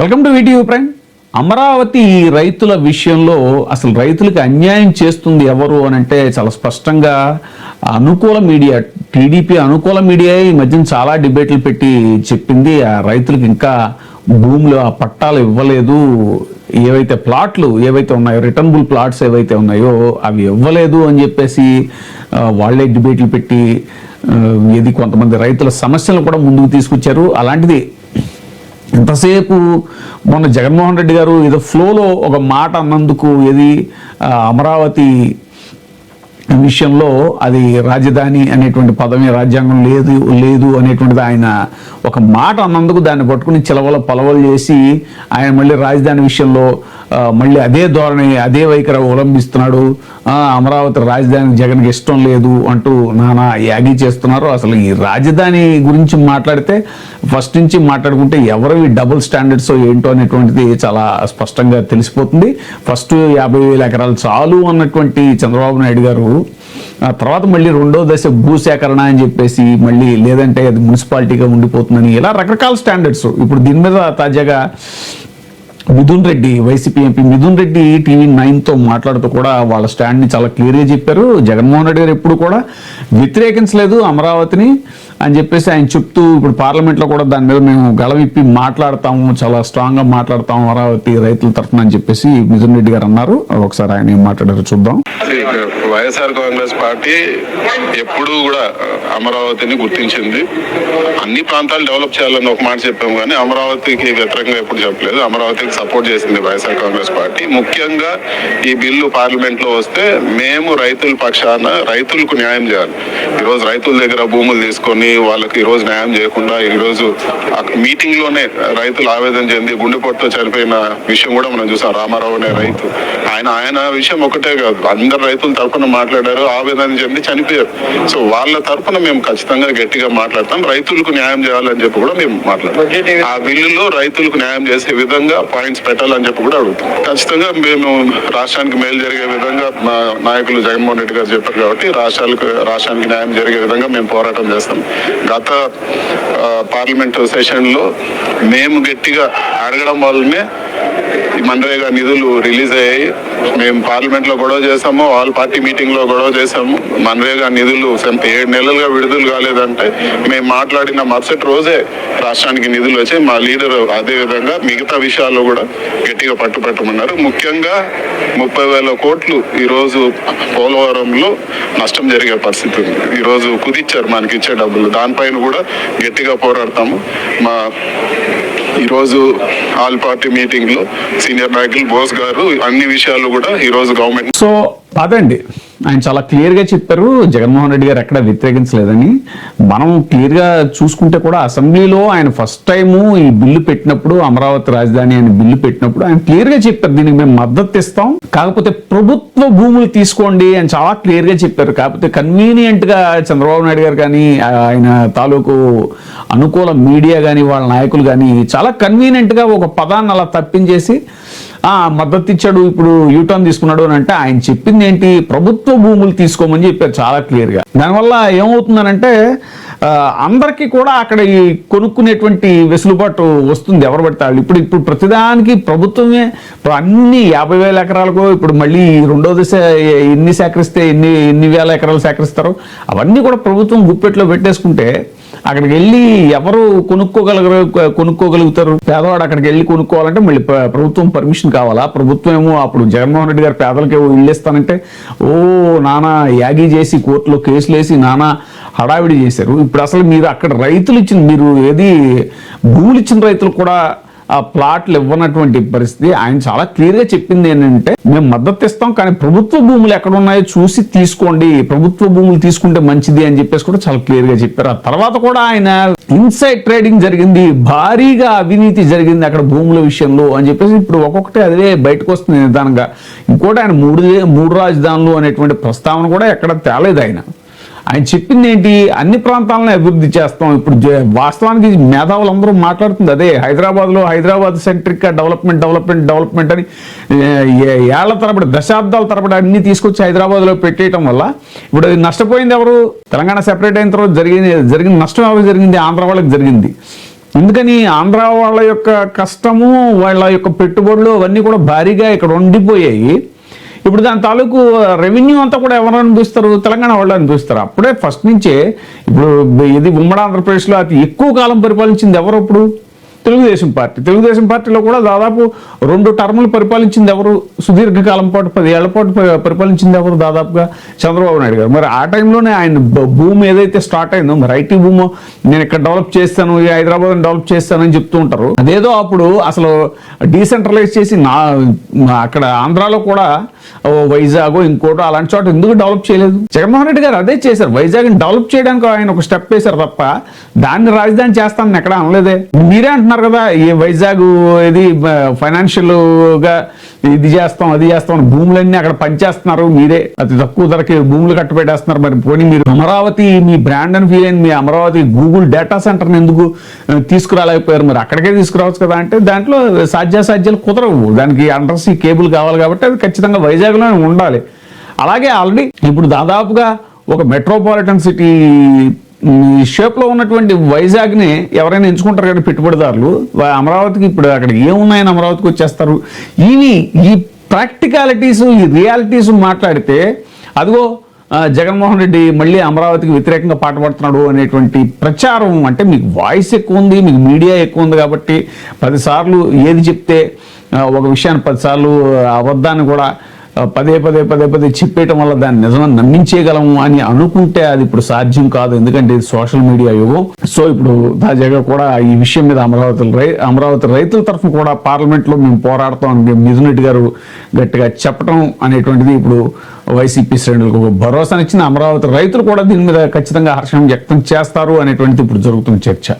Welcome to video prime. Amaravati రైతుల విషయంలో అసలు రైతులకు అన్యాయం చేస్తుంది ఎవరు అని అంటే చాలా స్పష్టంగా అనుకూల మీడియా, టీడీపీ అనుకూల మీడియా ఈ మధ్యన చాలా డిబేట్లు పెట్టి చెప్పింది. ఆ రైతులకు ఇంకా భూములు ఆ పట్టాలు ఇవ్వలేదు, ఏవైతే ప్లాట్లు ఏవైతే ఉన్నాయో, రిటర్నబుల్ ప్లాట్స్ ఏవైతే ఉన్నాయో అవి ఇవ్వలేదు అని చెప్పేసి వాళ్ళే డిబేట్లు పెట్టి ఇది కొంతమంది రైతుల సమస్యలు కూడా ముందుకు తీసుకొచ్చారు. అలాంటిది ఇంతసేపు మొన్న జగన్మోహన్ రెడ్డి గారు ఏదో ఫ్లోలో ఒక మాట అన్నందుకు అమరావతి విషయంలో అది రాజధాని అనేటువంటి పదమే రాజ్యాంగం లేదు అనేటువంటిది ఆయన ఒక మాట అన్నందుకు దాన్ని పట్టుకుని చిలవల పలవలు చేసి ఆయన మళ్ళీ రాజధాని విషయంలో మళ్ళీ అదే ధోరణి అదే వైఖరి అవలంబిస్తున్నాడు. అమరావతి రాజధాని జగన్కి ఇష్టం లేదు అంటూ నానా యాగి చేస్తున్నారు. అసలు ఈ రాజధాని గురించి మాట్లాడితే ఫస్ట్ నుంచి మాట్లాడుకుంటే ఎవరివి డబుల్ స్టాండర్డ్స్ ఏంటో అనేటువంటిది చాలా స్పష్టంగా తెలిసిపోతుంది. ఫస్ట్ 50,000 ఎకరాలు చాలు అన్నటువంటి చంద్రబాబు నాయుడు గారు ఆ తర్వాత మళ్ళీ రెండో దశ భూసేకరణ అని చెప్పేసి మళ్ళీ లేదంటే అది మున్సిపాలిటీగా ఉండిపోతుందని ఇలా రకరకాల స్టాండర్డ్స్. ఇప్పుడు దీని మీద తాజాగా మిథున్ రెడ్డి, వైసీపీ ఎంపీ మిథున్ రెడ్డి TV9తో మాట్లాడుతూ కూడా వాళ్ళ స్టాండ్ని చాలా క్లియర్గా చెప్పారు. జగన్మోహన్ రెడ్డి గారు ఎప్పుడు కూడా వ్యతిరేకించలేదు అమరావతిని అని చెప్పేసి ఆయన చెప్తూ ఇప్పుడు పార్లమెంట్లో కూడా దాని మీద మేము గళమిప్పి మాట్లాడతాము, చాలా స్ట్రాంగ్గా మాట్లాడతాము అమరావతి రైతుల తరఫున అని చెప్పేసి మిథున్ రెడ్డి గారు అన్నారు. ఒకసారి ఆయన ఏం మాట్లాడారు చూద్దాం. వైఎస్ఆర్ కాంగ్రెస్ పార్టీ ఎప్పుడు కూడా అమరావతిని గుర్తించింది. అన్ని ప్రాంతాలు డెవలప్ చేయాలని ఒక మాట చెప్పాము, కానీ అమరావతికి వ్యతిరేకంగా ఎప్పుడు చెప్పలేదు. అమరావతికి సపోర్ట్ చేసింది వైఎస్ఆర్ కాంగ్రెస్ పార్టీ. ముఖ్యంగా ఈ బిల్లు పార్లమెంట్ లో వస్తే మేము రైతుల పక్షాన రైతులకు న్యాయం చేయాలి. ఈరోజు రైతుల దగ్గర భూములు తీసుకొని వాళ్ళకి ఈరోజు న్యాయం చేయకుండా ఈరోజు మీటింగ్ లోనే రైతులు ఆవేదన చెంది గుండెపోటుతో చనిపోయిన విషయం కూడా మనం చూసాం. రామారావు అనే రైతు ఆయన విషయం ఒకటే కాదు, అందరు రైతుల తరఫున మాట్లాడారు, ఆవేదన చెంది చనిపోయారు. సో వాళ్ళ తరఫున మేము ఖచ్చితంగా గట్టిగా మాట్లాడతాం. రైతులకు న్యాయం చేయాలని చెప్పి కూడా మేము మాట్లాడతాం. ఆ బిల్లులో రైతులకు న్యాయం చేసే విధంగా పాయింట్స్ పెట్టాలని చెప్పి కూడా అడుగుతాం. ఖచ్చితంగా మేము రాష్ట్రానికి మేలు జరిగే విధంగా మా నాయకులు జగన్మోహన్ రెడ్డి గారు చెప్పారు కాబట్టి రాష్ట్రానికి న్యాయం జరిగే విధంగా మేము పోరాటం చేస్తాం. గత పార్లమెంట్ సెషన్ లో మేము గట్టిగా అడగడం వల్లనే ఈ మన్రేగా నిధులు రిలీజ్ అయ్యాయి. మేము పార్లమెంట్ లో గొడవ చేసాము, ఆల్ పార్టీ మీటింగ్ లో గొడవ చేసాము. మన్రేగా నిధులు 7 నెలలుగా విడుదల కాలేదంటే మేము మాట్లాడిన మరుసటి రోజే రాష్ట్రానికి నిధులు వచ్చాయి. మా లీడర్ అదే విధంగా మిగతా విషయాల్లో కూడా గట్టిగా పట్టుపెట్టమన్నారు. ముఖ్యంగా 30,000 కోట్లు ఈరోజు పోలవరంలో నష్టం జరిగే పరిస్థితి ఉంది. ఈరోజు కుదిచ్చారు మనకి ఇచ్చే డబ్బులు, దానిపైన కూడా గట్టిగా పోరాడతాము. ఈరోజు ఆల్ పార్టీ మీటింగ్ లో సీనియర్ నాయకులు బోస్ గారు అన్ని విషయాలు కూడా ఈరోజు గవర్నమెంట్ సో అదండి ఆయన చాలా క్లియర్గా చెప్పారు. జగన్మోహన్ రెడ్డి గారు ఎక్కడ వ్యతిరేకించలేదని. మనం క్లియర్గా చూసుకుంటే కూడా అసెంబ్లీలో ఆయన ఫస్ట్ టైము ఈ బిల్లు పెట్టినప్పుడు, అమరావతి రాజధాని అని బిల్లు పెట్టినప్పుడు ఆయన క్లియర్గా చెప్పారు దీనికి మేము మద్దతు ఇస్తాం, కాకపోతే ప్రభుత్వ భూములు తీసుకోండి అని చాలా క్లియర్గా చెప్పారు. కాకపోతే కన్వీనియంట్గా చంద్రబాబు నాయుడు గారు కానీ ఆయన తాలూకు అనుకూల మీడియా కానీ వాళ్ళ నాయకులు కానీ చాలా కన్వీనియంట్గా ఒక పదాన్ని అలా తప్పించేసి మద్దతు ఇచ్చాడు, ఇప్పుడు యూటర్న్ తీసుకున్నాడు అని అంటే ఆయన చెప్పింది ఏంటి, ప్రభుత్వ భూములు తీసుకోమని చెప్పారు చాలా క్లియర్గా. దానివల్ల ఏమవుతుందనంటే అందరికీ కూడా అక్కడ ఈ కొనుక్కునేటువంటి వెసులుబాటు వస్తుంది ఎవరు పడితే వాళ్ళు. ఇప్పుడు ప్రతిదానికి ప్రభుత్వమే అన్ని 50,000 ఎకరాలకు ఇప్పుడు మళ్ళీ రెండో దశ ఎన్ని సేకరిస్తే ఎన్ని వేల ఎకరాలు సేకరిస్తారో అవన్నీ కూడా ప్రభుత్వం గుప్పెట్లో పెట్టేసుకుంటే అక్కడికి వెళ్ళి ఎవరు కొనుక్కోగలుగుతారు? పేదవాడు అక్కడికి వెళ్ళి కొనుక్కోవాలంటే మళ్ళీ ప్రభుత్వం పర్మిషన్ కావాలా? ప్రభుత్వం ఏమో అప్పుడు జగన్మోహన్ రెడ్డి గారు పేదలకి ఇల్లు ఇస్తానంటే నానా యాగి చేసి కోర్టులో కేసులు వేసి నానా హడావిడి చేశారు. ఇప్పుడు అసలు మీరు అక్కడ రైతులు భూములు ఇచ్చిన రైతులు కూడా ఆ ప్లాట్లు ఇవ్వనటువంటి పరిస్థితి. ఆయన చాలా క్లియర్గా చెప్పింది ఏంటంటే మేము మద్దతు ఇస్తాం, కానీ ప్రభుత్వ భూములు ఎక్కడ ఉన్నాయో చూసి తీసుకోండి, ప్రభుత్వ భూములు తీసుకుంటే మంచిది అని చెప్పేసి కూడా చాలా క్లియర్గా చెప్పారు. ఆ తర్వాత కూడా ఆయన ఇన్సైడ్ ట్రేడింగ్ జరిగింది, భారీగా అవినీతి జరిగింది అక్కడ భూముల విషయంలో అని చెప్పేసి ఇప్పుడు ఒక్కొక్కటి అదే బయటకు వస్తుంది నిదానంగా. ఇంకోటి ఆయన మూడు రాజధానులు అనేటువంటి ప్రస్తావన కూడా ఎక్కడ తేలేదు. ఆయన చెప్పింది ఏంటి, అన్ని ప్రాంతాలను అభివృద్ధి చేస్తాం. ఇప్పుడు వాస్తవానికి మేధావులందరూ మాట్లాడుతుంది అదే. హైదరాబాద్ సెంట్రిక్ డెవలప్మెంట్ అని ఏళ్ల తరబడి దశాబ్దాల తరబడి అన్ని తీసుకొచ్చి హైదరాబాద్లో పెట్టేయటం వల్ల ఇప్పుడు అది నష్టపోయింది ఎవరు? తెలంగాణ సెపరేట్ అయిన తర్వాత జరిగిన నష్టం ఎవరికి జరిగింది? ఆంధ్ర వాళ్ళకి జరిగింది. ఎందుకని ఆంధ్ర వాళ్ళ యొక్క కష్టము, వాళ్ళ యొక్క పెట్టుబడులు అవన్నీ కూడా భారీగా ఇక్కడ ఉండిపోయాయి. ఇప్పుడు దాని తాలూకు రెవెన్యూ అంతా కూడా ఎవరు అనిపిస్తారు? తెలంగాణ వాళ్ళు అనిపిస్తారు. అప్పుడే ఫస్ట్ నుంచే ఇప్పుడు ఇది ఉమ్మడి ఆంధ్రప్రదేశ్లో అతి ఎక్కువ కాలం పరిపాలించింది ఎవరు? ఇప్పుడు తెలుగుదేశం పార్టీ. తెలుగుదేశం పార్టీలో కూడా దాదాపు 2 టర్ములు పరిపాలించింది ఎవరు? సుదీర్ఘకాలం పాటు 10 ఏళ్ల పాటు పరిపాలించింది ఎవరు? దాదాపుగా చంద్రబాబు నాయుడు గారు. మరి ఆ టైంలోనే ఆయన భూమి ఏదైతే స్టార్ట్ అయిందో, మరి ఐటీ భూమి నేను ఇక్కడ డెవలప్ చేస్తాను, ఈ హైదరాబాద్ డెవలప్ చేస్తానని చెప్తూ ఉంటారు. అదేదో అప్పుడు అసలు డీసెంట్రలైజ్ చేసి అక్కడ ఆంధ్రాలో కూడా వైజాగ్ ఇంకోటో అలాంటి చోట ఎందుకు డెవలప్ చేయలేదు? జగన్మోహన్ రెడ్డి గారు అదే చేశారు. వైజాగ్ని డెవలప్ చేయడానికి ఆయన ఒక స్టెప్ వేశారు తప్ప దాన్ని రాజధాని చేస్తానని ఎక్కడ అనలేదే. మీరే అంటున్నారు కదా, ఈ వైజాగ్ ఇది ఫైనాన్షియల్ గా ఇది చేస్తాం అది చేస్తాం, భూములన్నీ అక్కడ పనిచేస్తున్నారు. మీరే అతి తక్కువ ధరకి భూములు కట్టబెట్టేస్తున్నారు. మరి పోనీ మీరు అమరావతి మీ బ్రాండ్ అని ఫీల్ అయింది, మీ అమరావతి గూగుల్ డేటా సెంటర్ని ఎందుకు తీసుకురాలేకపోయారు? మరి అక్కడికే తీసుకురావచ్చు కదా అంటే దాంట్లో సాధ్యాసాధ్యాలు కుదరవు. దానికి అండర్ సీ కేబుల్ కావాలి కాబట్టి అది ఖచ్చితంగా వైజాగ్లో ఉండాలి. అలాగే ఆల్రెడీ ఇప్పుడు దాదాపుగా ఒక మెట్రోపాలిటన్ సిటీ షేప్లో ఉన్నటువంటి వైజాగ్ని ఎవరైనా ఎంచుకుంటారు కానీ పెట్టుబడిదారులు. అమరావతికి ఇప్పుడు అక్కడ ఏమున్నాయని అమరావతికి వచ్చేస్తారు. ఈ ప్రాక్టికాలిటీస్, ఈ రియాలిటీస్ మాట్లాడితే అదిగో జగన్మోహన్ రెడ్డి మళ్ళీ అమరావతికి వ్యతిరేకంగా పాటుపడుతున్నాడు అనేటువంటి ప్రచారం. అంటే మీకు వాయిస్ ఎక్కువ ఉంది, మీకు మీడియా ఎక్కువ ఉంది కాబట్టి 10 సార్లు ఏది చెప్తే ఒక విషయాన్ని 10 సార్లు అబద్ధాన్ని కూడా పదే చెప్పేయటం వల్ల దాన్ని నిజమని నమ్మించేయగలము అని అనుకుంటే అది ఇప్పుడు సాధ్యం కాదు. ఎందుకంటే ఇది సోషల్ మీడియా యుగం. సో ఇప్పుడు తాజాగా కూడా ఈ విషయం మీద అమరావతి రైతుల తరఫున కూడా పార్లమెంట్లో మేము పోరాడతాం అని మిథున్ రెడ్డి గారు గట్టిగా చెప్పడం అనేటువంటిది ఇప్పుడు వైసీపీ శ్రేణులకు ఒక భరోసానిచ్చిన అమరావతి రైతులు కూడా దీని మీద ఖచ్చితంగా హర్షం వ్యక్తం చేస్తారు అనేటువంటిది ఇప్పుడు జరుగుతున్న చర్చ.